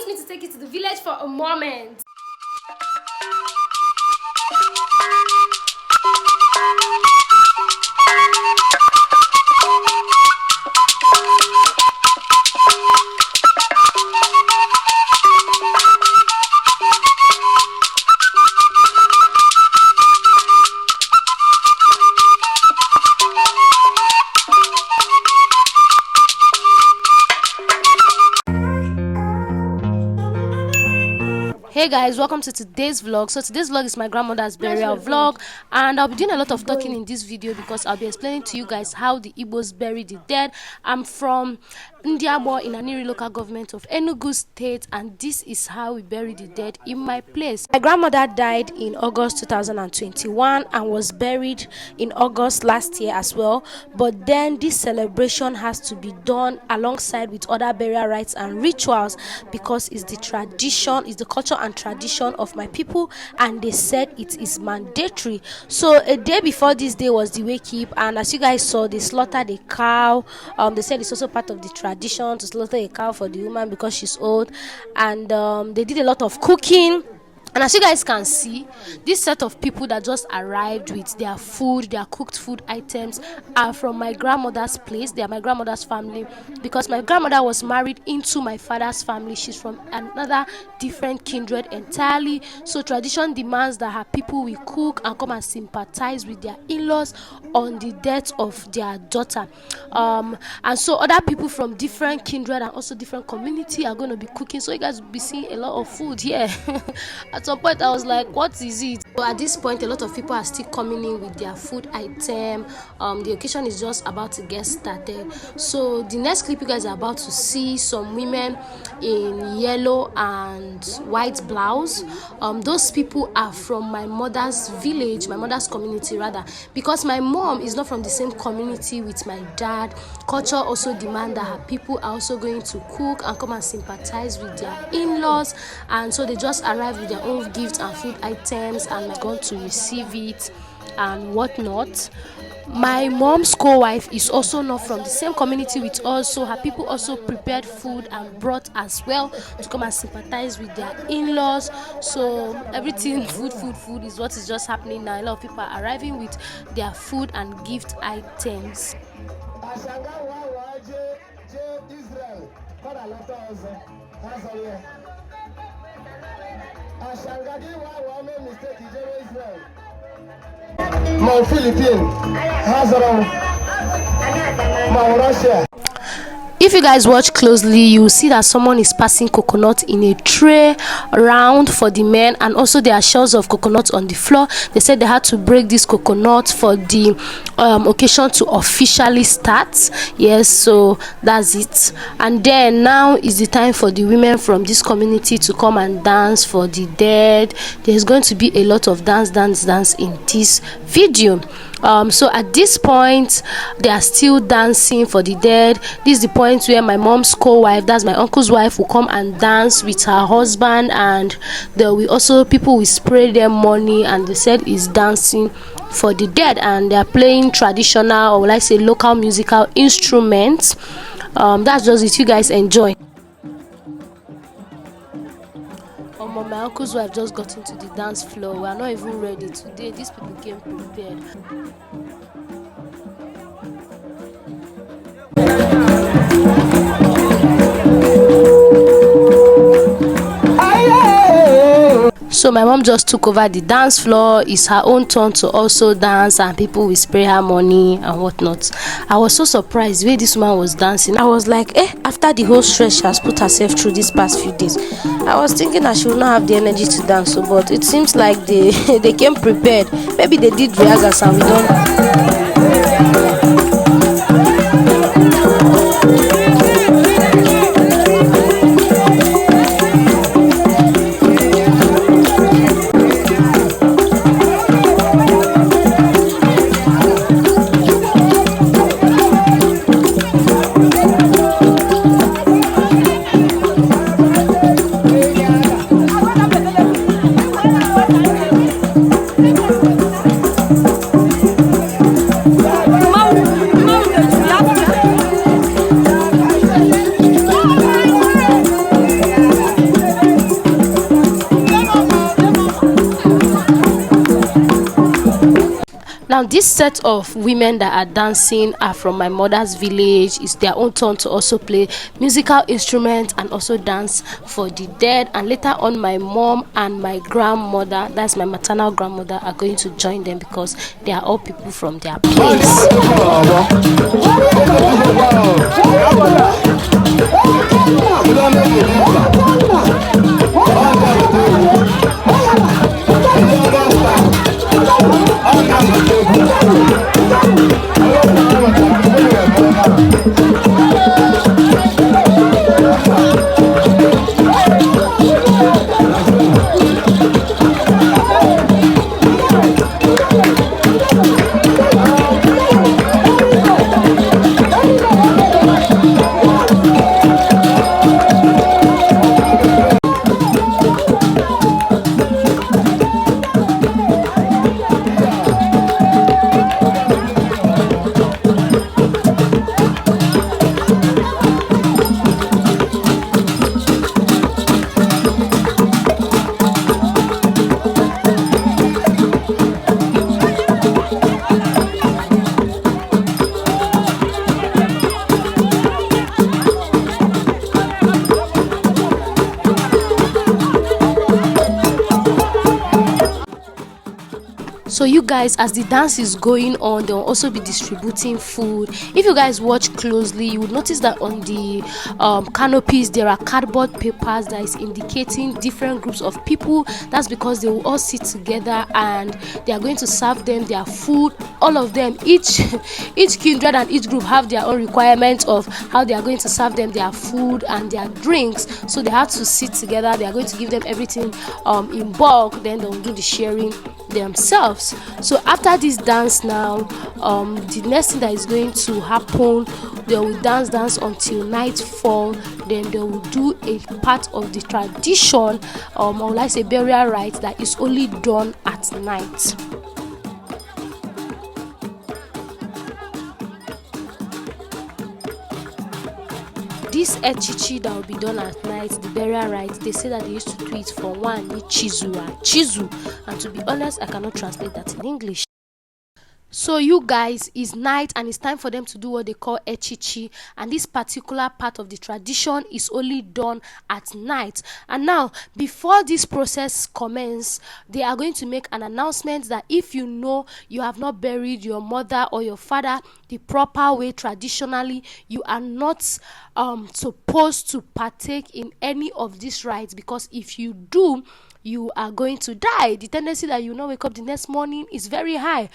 me to take you to the village for a moment. Hey guys, welcome to today's vlog. So today's vlog is my grandmother's burial vlog, and I'll be doing a lot of talking in this video because I'll be explaining to you guys how the Igbos bury the dead. I'm from Ndiabo in Aniri local government of Enugu state, and this is how we bury the dead in my place. My grandmother died in August 2021 and was buried in August last year as well, but then this celebration has to be done alongside with other burial rites and rituals because it's the tradition, it's the culture and tradition of my people, and they said it is mandatory. So a day before this day was the wake up, and as you guys saw, they slaughtered a cow. They said it's also part of the tradition to slaughter a cow for the woman because she's old, and they did a lot of cooking. And as you guys can see, this set of people that just arrived with their food, their cooked food items, are from my grandmother's place. They are my grandmother's family because my grandmother was married into my father's family. She's from another different kindred entirely. So tradition demands that her people will cook and come and sympathize with their in-laws on the death of their daughter. And so other people from different kindred and also different community are going to be cooking. So you guys will be seeing a lot of food here. At some point I was like, what is it? So at this point a lot of people are still coming in with their food item. The occasion is just about to get started. So the next clip you guys are about to see some women in yellow and white blouse. Those people are from my mother's village, my mother's community rather, because my mom is not from the same community with my dad. Culture also demand that her people are also going to cook and come and sympathize with their in-laws, and so they just arrive with their own gifts and food items and are going to receive it and whatnot. My mom's co-wife is also not from the same community with us, so her people also prepared food and brought as well to come and sympathize with their in-laws. So everything food is what is just happening now. A lot of people are arriving with their food and gift items. My Philippine, my Russia. If you guys watch closely, you will see that someone is passing coconut in a tray around for the men, and also there are shells of coconut on the floor. They said they had to break this coconut for the occasion to officially start. Yes, so that's it. And then now is the time for the women from this community to come and dance for the dead. There's going to be a lot of dance in this video. So at this point they are still dancing for the dead. This is the point where my mom's co-wife, that's my uncle's wife, will come and dance with her husband, and there will also people will spray them money, and they said is dancing for the dead, and they are playing traditional, or will I say local musical instruments. That's just it. You guys enjoy. My uncle's wife just got into the dance floor. We are not even ready today. These people came prepared. So my mom just took over the dance floor. It's her own turn to also dance, and people will spray her money and whatnot. I was so surprised the way this woman was dancing. I was like, after the whole stress she has put herself through these past few days, I was thinking that she would not have the energy to dance. So, but it seems like they they came prepared. Maybe they did rehearsals and we don't. Now this set of women that are dancing are from my mother's village. It's their own turn to also play musical instruments and also dance for the dead, and later on my mom and my grandmother, that's my maternal grandmother, are going to join them because they are all people from their place. So you guys, as the dance is going on, they'll also be distributing food. If you guys watch closely, you would notice that on the canopies there are cardboard papers that is indicating different groups of people. That's because they will all sit together and they are going to serve them their food. All of them, each kindred and each group have their own requirements of how they are going to serve them their food and their drinks. So they have to sit together. They are going to give them everything in bulk, then they'll do the sharing themselves. So after this dance now, the next thing that is going to happen, they will dance until nightfall. Then they will do a part of the tradition, or will I say burial rite, that is only done at night. This Chichi that will be done at night, the burial rite, they say that they used to do it for one chizu, and to be honest, I cannot translate that in English. So you guys, it's night and it's time for them to do what they call Chichi, and this particular part of the tradition is only done at night. And now, before this process commences, they are going to make an announcement that if you know you have not buried your mother or your father the proper way traditionally, you are not supposed to partake in any of these rites, because if you do, you are going to die. The tendency that you not wake up the next morning is very high.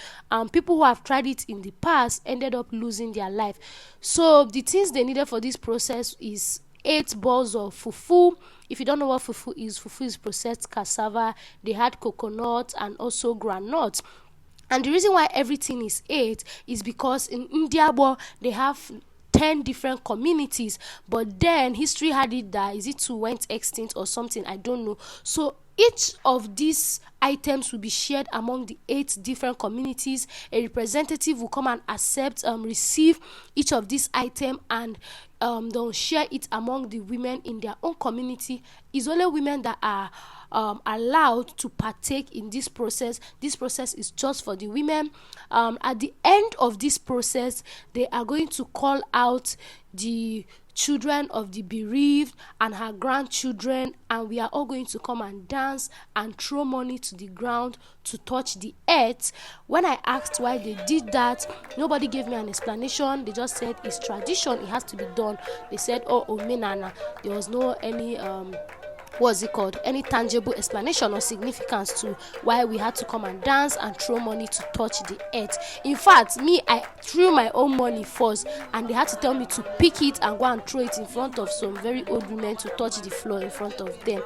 People who have tried it in the past ended up losing their life. So the things they needed for this process is 8 balls of fufu. If you don't know what fufu is processed cassava. They had coconut and also groundnut. And the reason why everything is 8 is because in India, they have 10 different communities, but then history had it that is it two went extinct or something, I don't know. So each of these items will be shared among the 8 different communities. A representative will come and receive each of these items, and they'll share it among the women in their own community. It's only women that are allowed to partake in this process. This process is just for the women. At the end of this process, they are going to call out the children of the bereaved and her grandchildren, and we are all going to come and dance and throw money to the ground to touch the earth. When I asked why they did that, nobody gave me an explanation. They just said it's tradition, it has to be done. They said, oh menana. There was no any any tangible explanation or significance to why we had to come and dance and throw money to touch the earth. In fact, me, I threw my own money first, and they had to tell me to pick it and go and throw it in front of some very old women to touch the floor in front of them.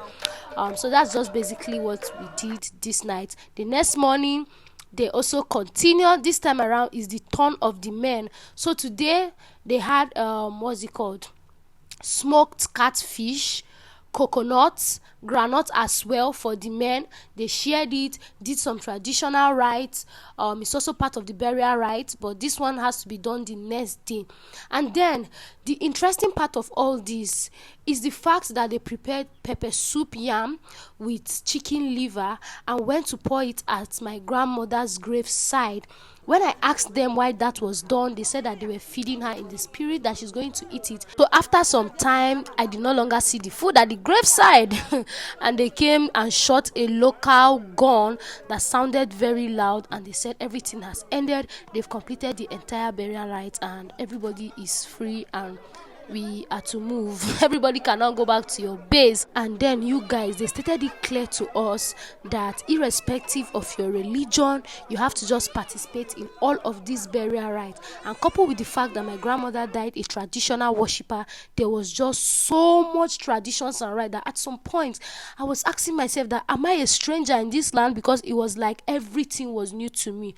So that's just basically what we did this night. The next morning, they also continue. This time around is the turn of the men. So today they had smoked catfish, coconuts, groundnut as well for the men. They shared it, did some traditional rites. It's also part of the burial rites, but this one has to be done the next day. And then the interesting part of all this is the fact that they prepared pepper soup yam with chicken liver and went to pour it at my grandmother's grave side. When I asked them why that was done, they said that they were feeding her in the spirit that she's going to eat it. So after some time, I did no longer see the food at the graveside, and they came and shot a local gun that sounded very loud, and they said everything has ended. They've completed the entire burial rites, and everybody is free and we are to move. Everybody cannot go back to your base. And then you guys, they stated it clear to us that irrespective of your religion, you have to just participate in all of these burial rites. And coupled with the fact that my grandmother died a traditional worshiper, there was just so much traditions and right that at some point I was asking myself that am I a stranger in this land, because it was like everything was new to me.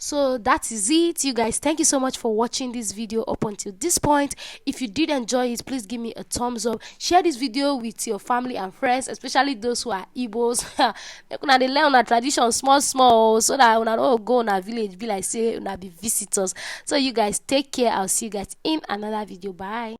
So that is it, you guys. Thank you so much for watching this video up until this point. If you did enjoy it, please give me a thumbs up. Share this video with your family and friends, especially those who are Igbos. Make una dey learn una tradition small small, so that una no go on a village be like say una be visitors. So you guys take care. I'll see you guys in another video. Bye.